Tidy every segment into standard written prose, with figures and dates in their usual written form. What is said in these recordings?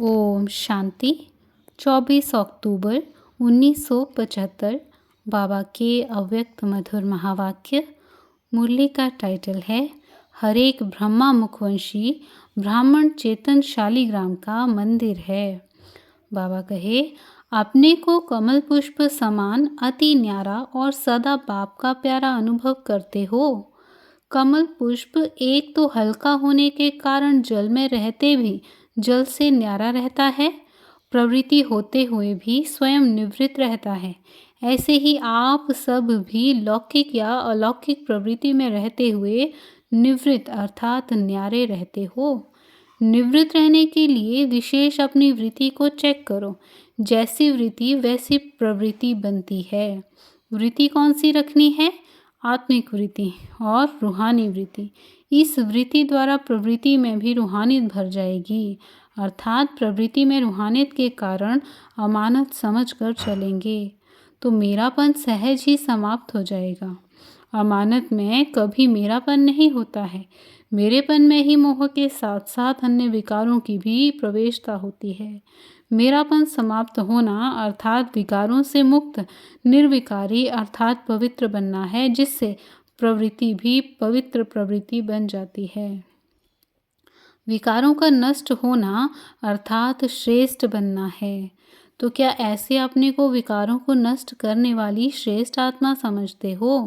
ओम शांति। 24 अक्टूबर 1975 बाबा के अव्यक्त मधुर महावाक्य। मुरली का टाइटल है हरेक ब्रह्मा मुखवंशी ब्राह्मण चेतन शालीग्राम का मंदिर है। बाबा कहे, अपने को कमल पुष्प समान अति न्यारा और सदा बाप का प्यारा अनुभव करते हो। कमल पुष्प एक तो हल्का होने के कारण जल में रहते भी जल से न्यारा रहता है, प्रवृत्ति होते हुए भी स्वयं निवृत्त रहता है। ऐसे ही आप सब भी लौकिक या अलौकिक प्रवृत्ति में रहते हुए निवृत्त अर्थात न्यारे रहते हो। निवृत्त रहने के लिए विशेष अपनी वृत्ति को चेक करो। जैसी वृत्ति वैसी प्रवृत्ति बनती है। वृत्ति कौन सी रखनी है? आत्मिक वृत्ति और रूहानी वृत्ति। इस वृत्ति द्वारा प्रवृत्ति में भी रूहानियत भर जाएगी, अर्थात प्रवृत्ति में रूहानियत के कारण अमानत समझ कर चलेंगे तो मेरापन सहज ही समाप्त हो जाएगा। अमानत में कभी मेरापन नहीं होता है। मेरेपन में ही मोह के साथ साथ अन्य विकारों की भी प्रवेशता होती है। मेरापन समाप्त होना अर्थात विकारों से मुक्त निर्विकारी अर्थात पवित्र बनना है, जिससे प्रवृत्ति भी पवित्र प्रवृत्ति बन जाती है। विकारों का नष्ट होना अर्थात श्रेष्ठ बनना है। तो क्या ऐसे अपने को विकारों को नष्ट करने वाली श्रेष्ठ आत्मा समझते हो?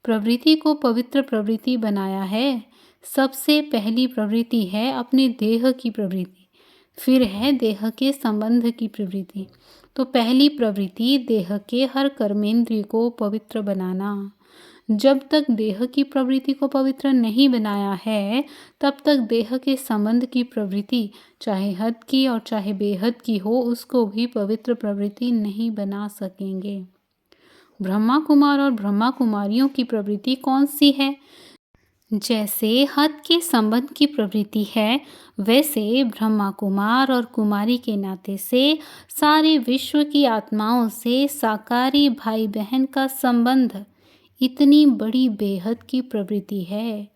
प्रवृत्ति को पवित्र प्रवृत्ति बनाया है। सबसे पहली प्रवृत्ति है अपने देह की प्रवृत्ति, फिर है देह के संबंध की प्रवृत्ति। तो पहली प्रवृत्ति देह के हर कर्मेंद्रिय को पवित्र बनाना। जब तक देह की प्रवृत्ति को पवित्र नहीं बनाया है, तब तक देह के संबंध की प्रवृत्ति चाहे हद की और चाहे बेहद की हो, उसको भी पवित्र प्रवृत्ति नहीं बना सकेंगे। ब्रह्मा कुमार और ब्रह्मा कुमारियों की प्रवृत्ति कौन सी है? जैसे हद के संबंध की प्रवृत्ति है, वैसे ब्रह्मा कुमार और कुमारी के नाते से सारे विश्व की आत्माओं से साकारी भाई बहन का संबंध इतनी बड़ी बेहद की प्रवृत्ति है।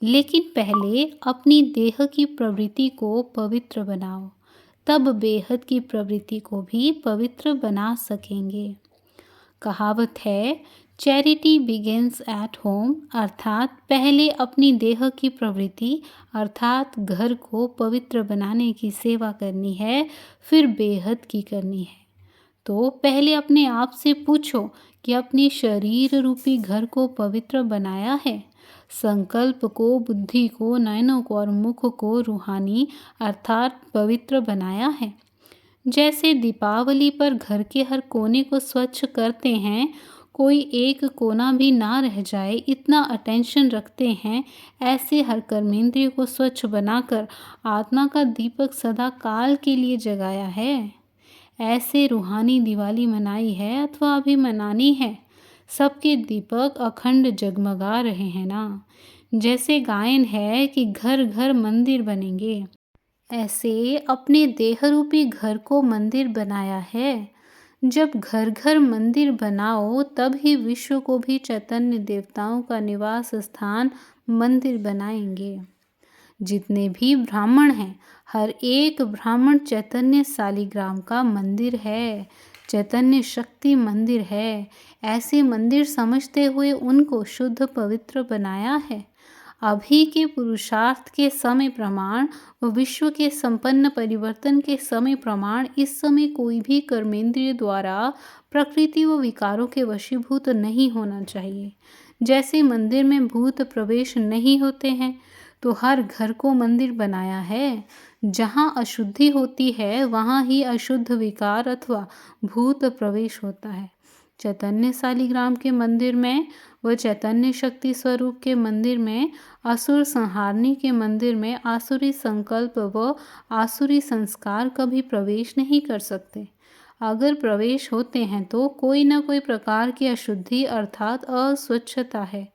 लेकिन पहले अपनी देह की प्रवृत्ति को पवित्र बनाओ, तब बेहद की प्रवृत्ति को भी पवित्र बना सकेंगे। कहावत है, चैरिटी बिगिंस एट होम, अर्थात पहले अपनी देह की प्रवृत्ति अर्थात घर को पवित्र बनाने की सेवा करनी है, फिर बेहद की करनी है। तो पहले अपने आप से पूछो कि अपनी शरीर रूपी घर को पवित्र बनाया है? संकल्प को, बुद्धि को, नयनों को और मुख को रूहानी अर्थात पवित्र बनाया है। जैसे दीपावली पर घर के हर कोने को स्वच्छ करते हैं, कोई एक कोना भी ना रह जाए इतना अटेंशन रखते हैं, ऐसे हर कर्मेंद्रिय को स्वच्छ बनाकर आत्मा का दीपक सदा काल के लिए जगाया है। ऐसे रूहानी दिवाली मनाई है अथवा अभी मनानी है, सबके दीपक अखंड जगमगा रहे हैं ना। जैसे गायन है कि घर घर मंदिर बनेंगे, ऐसे अपने देह रूपी घर को मंदिर बनाया है। जब घर घर मंदिर बनाओ, तब ही विश्व को भी चैतन्य देवताओं का निवास स्थान मंदिर बनाएंगे। जितने भी ब्राह्मण हैं, हर एक ब्राह्मण चैतन्य शालीग्राम का मंदिर है, चैतन्य शक्ति मंदिर है। ऐसे मंदिर समझते हुए उनको शुद्ध पवित्र बनाया है। अभी के पुरुषार्थ के समय प्रमाण व विश्व के संपन्न परिवर्तन के समय प्रमाण इस समय कोई भी कर्मेंद्रिय द्वारा प्रकृति व विकारों के वशीभूत नहीं होना चाहिए। जैसे मंदिर में भूत प्रवेश नहीं होते हैं, तो हर घर को मंदिर बनाया है। जहाँ अशुद्धि होती है, वहाँ ही अशुद्ध विकार अथवा भूत प्रवेश होता है। चैतन्य शालीग्राम के मंदिर में व चैतन्य शक्ति स्वरूप के मंदिर में, असुर संहारनी के मंदिर में आसुरी संकल्प व आसुरी संस्कार कभी प्रवेश नहीं कर सकते। अगर प्रवेश होते हैं तो कोई न कोई प्रकार की अशुद्धि अर्थात अस्वच्छता है।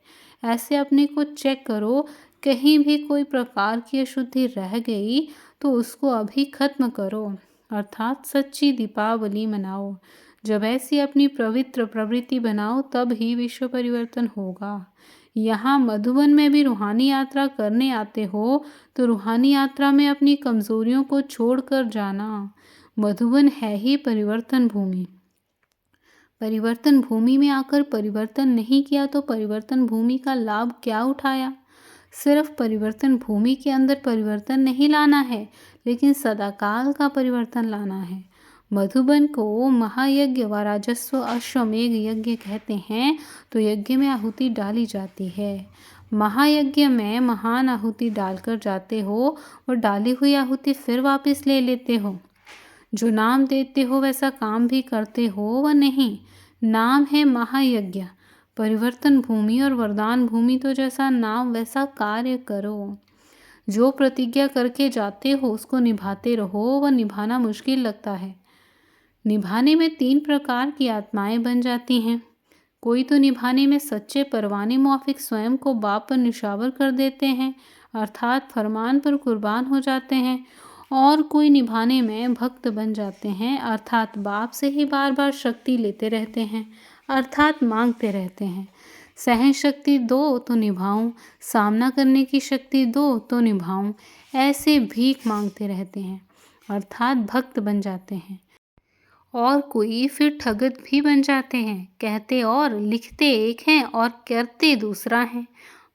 ऐसे अपने को चेक करो, कहीं भी कोई प्रकार की अशुद्धि रह गई तो उसको अभी खत्म करो, अर्थात सच्ची दीपावली मनाओ। जब ऐसी अपनी पवित्र प्रवृत्ति बनाओ, तब ही विश्व परिवर्तन होगा। यहाँ मधुबन में भी रूहानी यात्रा करने आते हो तो रूहानी यात्रा में अपनी कमज़ोरियों को छोड़कर जाना। मधुबन है ही परिवर्तन भूमि। परिवर्तन भूमि में आकर परिवर्तन नहीं किया तो परिवर्तन भूमि का लाभ क्या उठाया। सिर्फ परिवर्तन भूमि के अंदर परिवर्तन नहीं लाना है, लेकिन सदाकाल का परिवर्तन लाना है। मधुबन को महायज्ञ व राजस्व अश्वमेघ यज्ञ कहते हैं, तो यज्ञ में आहुति डाली जाती है। महायज्ञ में महान आहुति डालकर जाते हो और डाली हुई आहुति फिर वापस ले लेते हो। जो नाम देते हो वैसा काम भी करते हो व नहीं। नाम है महायज्ञ। परिवर्तन भूमि और वरदान भूमि तो जैसा नाम वैसा कार्य करो। जो प्रतिज्ञा करके जाते हो उसको निभाते रहो व निभाना मुश्किल लगता है। निभाने में 3 प्रकार की आत्माएं बन जाती हैं। कोई तो निभाने में सच्चे परवाने मुआफिक स्वयं को बाप पर निशावर कर देते हैं, अर्थात फरमान पर कुर्बान हो जाते हैं। और कोई निभाने में भक्त बन जाते हैं, अर्थात बाप से ही बार बार शक्ति लेते रहते हैं, अर्थात मांगते रहते हैं। सहन शक्ति दो तो निभाऊं, सामना करने की शक्ति दो तो निभाऊं, ऐसे भीख मांगते रहते हैं, अर्थात भक्त बन जाते हैं। और कोई फिर ठगत भी बन जाते हैं, कहते और लिखते एक हैं और करते दूसरा हैं।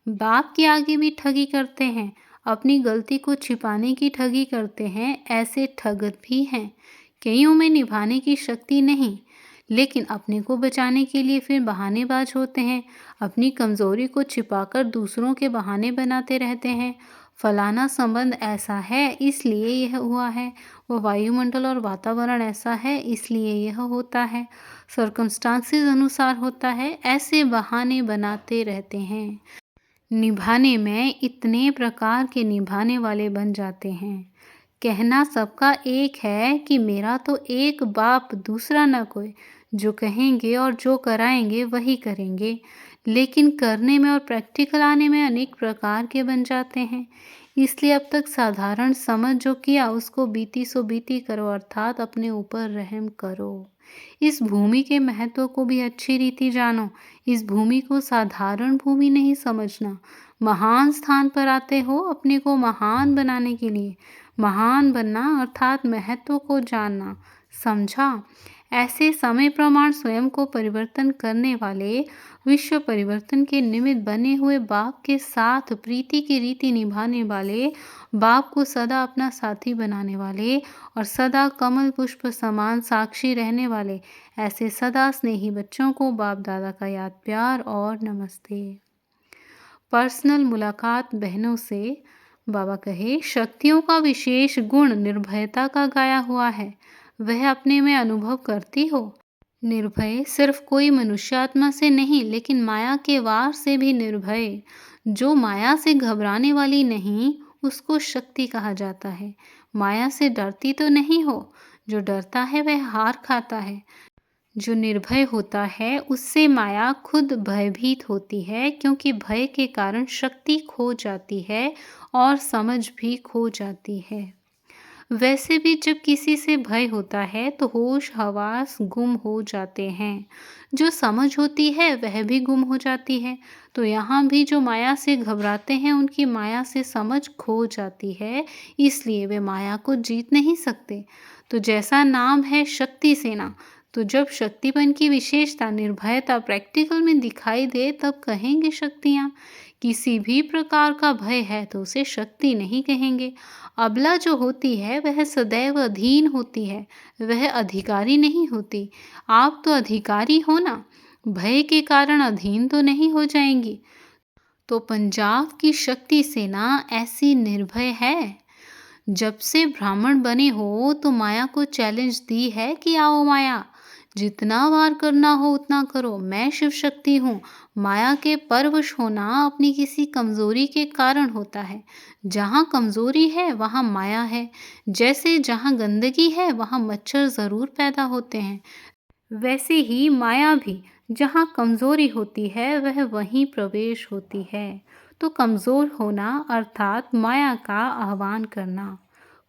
बाप के आगे भी ठगी करते हैं, अपनी गलती को छिपाने की ठगी करते हैं, ऐसे ठगत भी हैं। कईयों में निभाने की शक्ति नहीं, लेकिन अपने को बचाने के लिए फिर बहानेबाज होते हैं, अपनी कमज़ोरी को छिपाकर दूसरों के बहाने बनाते रहते हैं। फलाना संबंध ऐसा है इसलिए यह हुआ है, वो वायुमंडल और वातावरण ऐसा है इसलिए यह होता है, सर्कमस्टांसेस अनुसार होता है, ऐसे बहाने बनाते रहते हैं। निभाने में इतने प्रकार के निभाने वाले बन जाते हैं। कहना सबका एक है कि मेरा तो एक बाप दूसरा न कोई, जो कहेंगे और जो कराएंगे वही करेंगे, लेकिन करने में और प्रैक्टिकल आने में अनेक प्रकार के बन जाते हैं। इसलिए अब तक साधारण समझ जो किया उसको बीती सो बीती करो, अर्थात अपने ऊपर रहम करो। इस भूमि के महत्व को भी अच्छी रीति जानो। इस भूमि को साधारण भूमि नहीं समझना। महान स्थान पर आते हो अपने को महान बनाने के लिए। महान बनना अर्थात महत्व को जानना, समझा। ऐसे समय प्रमाण स्वयं को परिवर्तन करने वाले, विश्व परिवर्तन के निमित्त बने हुए बाप के साथ प्रीति की रीति निभाने वाले, बाप को सदा अपना साथी बनाने वाले और सदा कमल पुष्प समान साक्षी रहने वाले, ऐसे सदा स्नेही बच्चों को बाप दादा का याद प्यार और नमस्ते। पर्सनल मुलाकात बहनों से। बाबा कहे, शक्तियों का विशेष गुण निर्भयता का गाया हुआ है, वह अपने में अनुभव करती हो। निर्भय सिर्फ कोई मनुष्यात्मा से नहीं, लेकिन माया के वार से भी निर्भय। जो माया से घबराने वाली नहीं, उसको शक्ति कहा जाता है। माया से डरती तो नहीं हो, जो डरता है वह हार खाता है। जो निर्भय होता है उससे माया खुद भयभीत होती है, क्योंकि भय के कारण शक्ति खो जाती है और समझ भी खो जाती है। वैसे भी जब किसी से भय होता है तो होश हवास गुम हो जाते हैं, जो समझ होती है वह भी गुम हो जाती है। तो यहाँ भी जो माया से घबराते हैं उनकी माया से समझ खो जाती है, इसलिए वे माया को जीत नहीं सकते। तो जैसा नाम है शक्ति सेना, तो जब शक्तिपन की विशेषता निर्भयता प्रैक्टिकल में दिखाई दे तब कहेंगे शक्तियाँ। किसी भी प्रकार का भय है तो उसे शक्ति नहीं कहेंगे। अबला जो होती है वह सदैव अधीन होती है, वह अधिकारी नहीं होती। आप तो अधिकारी हो ना, भय के कारण अधीन तो नहीं हो जाएंगी। तो पंजाब की शक्ति सेना ऐसी निर्भय है। जब से ब्राह्मण बने हो तो माया को चैलेंज दी है कि आओ माया, जितना वार करना हो उतना करो, मैं शिव शक्ति हूँ। माया के परवश होना अपनी किसी कमजोरी के कारण होता है। जहाँ कमजोरी है वहाँ माया है। जैसे जहाँ गंदगी है वहाँ मच्छर जरूर पैदा होते हैं, वैसे ही माया भी जहाँ कमजोरी होती है वह वहीं प्रवेश होती है। तो कमजोर होना अर्थात माया का आह्वान करना।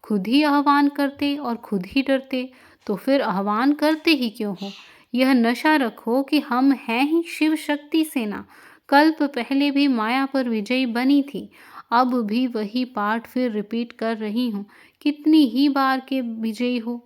खुद ही आह्वान करते और खुद ही डरते तो फिर आह्वान करते ही क्यों हो। यह नशा रखो कि हम हैं ही शिव शक्ति सेना, कल्प पहले भी माया पर विजयी बनी थी, अब भी वही पाठ फिर रिपीट कर रही हूँ। कितनी ही बार के विजयी हो,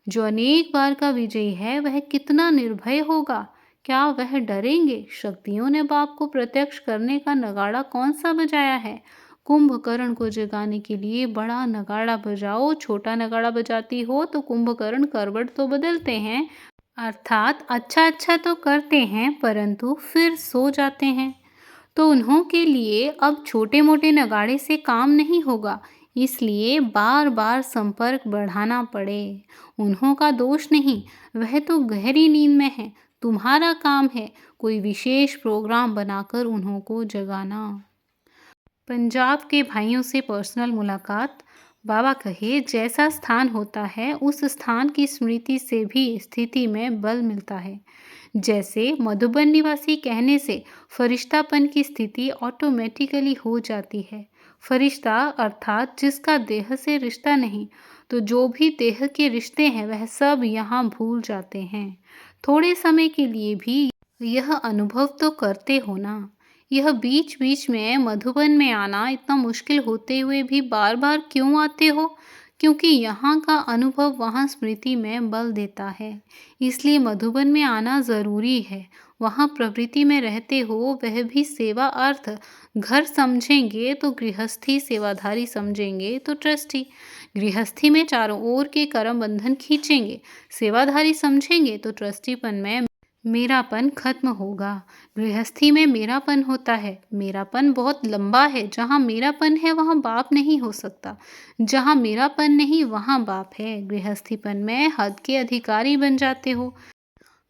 जो अनेक बार का विजयी है वह कितना निर्भय होगा। क्या वह डरेंगे? शक्तियों ने बाप को प्रत्यक्ष करने का नगाड़ा कौन सा बजाया है? कुंभकर्ण को जगाने के लिए बड़ा नगाड़ा बजाओ। छोटा नगाड़ा बजाती हो तो कुंभकर्ण करवट तो बदलते हैं, अर्थात अच्छा अच्छा तो करते हैं, परंतु फिर सो जाते हैं। तो उन्हों के लिए अब छोटे मोटे नगाड़े से काम नहीं होगा, इसलिए बार बार संपर्क बढ़ाना पड़े। उन्हों का दोष नहीं, वह तो गहरी नींद में है। तुम्हारा काम है कोई विशेष प्रोग्राम बनाकर उन्हों को जगाना। पंजाब के भाइयों से पर्सनल मुलाकात। बाबा कहे, जैसा स्थान होता है उस स्थान की स्मृति से भी स्थिति में बल मिलता है। जैसे मधुबन निवासी कहने से फरिश्तापन की स्थिति ऑटोमेटिकली हो जाती है। फरिश्ता अर्थात जिसका देह से रिश्ता नहीं, तो जो भी देह के रिश्ते हैं वह सब यहाँ भूल जाते हैं। थोड़े समय के लिए भी यह अनुभव तो करते हो ना। यह बीच बीच में मधुबन में आना इतना मुश्किल होते हुए भी बार बार क्यों आते हो? क्योंकि यहाँ का अनुभव वहाँ स्मृति में बल देता है, इसलिए मधुबन में आना ज़रूरी है। वहाँ प्रवृत्ति में रहते हो, वह भी सेवा अर्थ। घर समझेंगे तो गृहस्थी, सेवाधारी समझेंगे तो ट्रस्टी। गृहस्थी में चारों ओर के कर्म बंधन खींचेंगे, सेवाधारी समझेंगे तो ट्रस्टीपन में मेरापन खत्म होगा। गृहस्थी में मेरापन होता है, मेरापन बहुत लंबा है। जहाँ मेरापन है वहाँ बाप नहीं हो सकता, जहाँ मेरापन नहीं वहाँ बाप है। गृहस्थीपन में हद के अधिकारी बन जाते हो,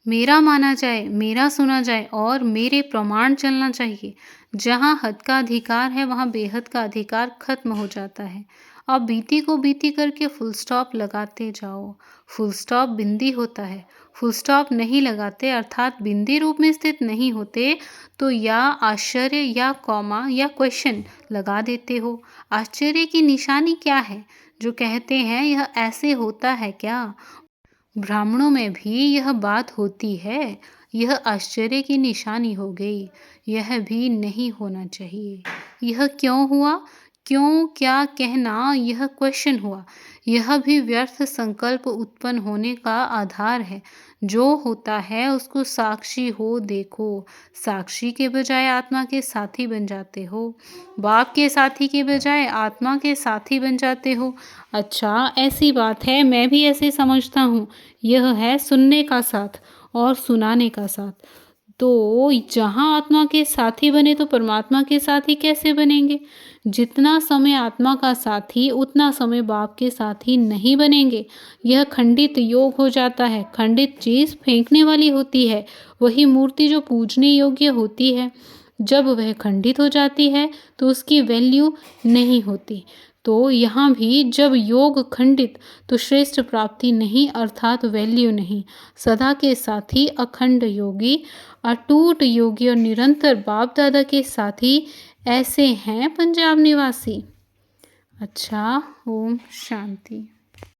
मेरा माना जाए, मेरा सुना जाए और मेरे प्रमाण चलना चाहिए। जहाँ हद का अधिकार है वहाँ बेहद का अधिकार खत्म हो जाता है। अब बीती को बीती करके फुल स्टॉप लगाते जाओ। फुल स्टॉप बिंदी होता है, फुल स्टॉप नहीं लगाते अर्थात बिंदी रूप में स्थित नहीं होते तो या आश्चर्य या कॉमा या क्वेश्चन लगा देते हो। आश्चर्य की निशानी क्या है? जो कहते हैं यह ऐसे होता है क्या? ब्राह्मणों में भी यह बात होती है, यह आश्चर्य की निशानी हो गई। यह भी नहीं होना चाहिए। यह क्यों हुआ? क्यों क्या कहना, यह क्वेश्चन हुआ। यह भी व्यर्थ संकल्प उत्पन्न होने का आधार है। जो होता है उसको साक्षी हो देखो। साक्षी के बजाय आत्मा के साथी बन जाते हो, बाप के साथी के बजाय आत्मा के साथी बन जाते हो। अच्छा, ऐसी बात है, मैं भी ऐसे समझता हूँ। यह है सुनने का साथ और सुनाने का साथ। तो जहाँ आत्मा के साथी बने तो परमात्मा के साथी कैसे बनेंगे? जितना समय आत्मा का साथी उतना समय बाप के साथी नहीं बनेंगे। यह खंडित योग हो जाता है। खंडित चीज़ फेंकने वाली होती है, वही मूर्ति जो पूजने योग्य होती है। जब वह खंडित हो जाती है तो उसकी वैल्यू नहीं होती। तो यहाँ भी जब योग खंडित तो श्रेष्ठ प्राप्ति नहीं अर्थात वैल्यू नहीं। सदा के साथी अखंड योगी, अटूट योगी और निरंतर बाप दादा के साथी ऐसे हैं पंजाब निवासी। अच्छा, ओम शांति।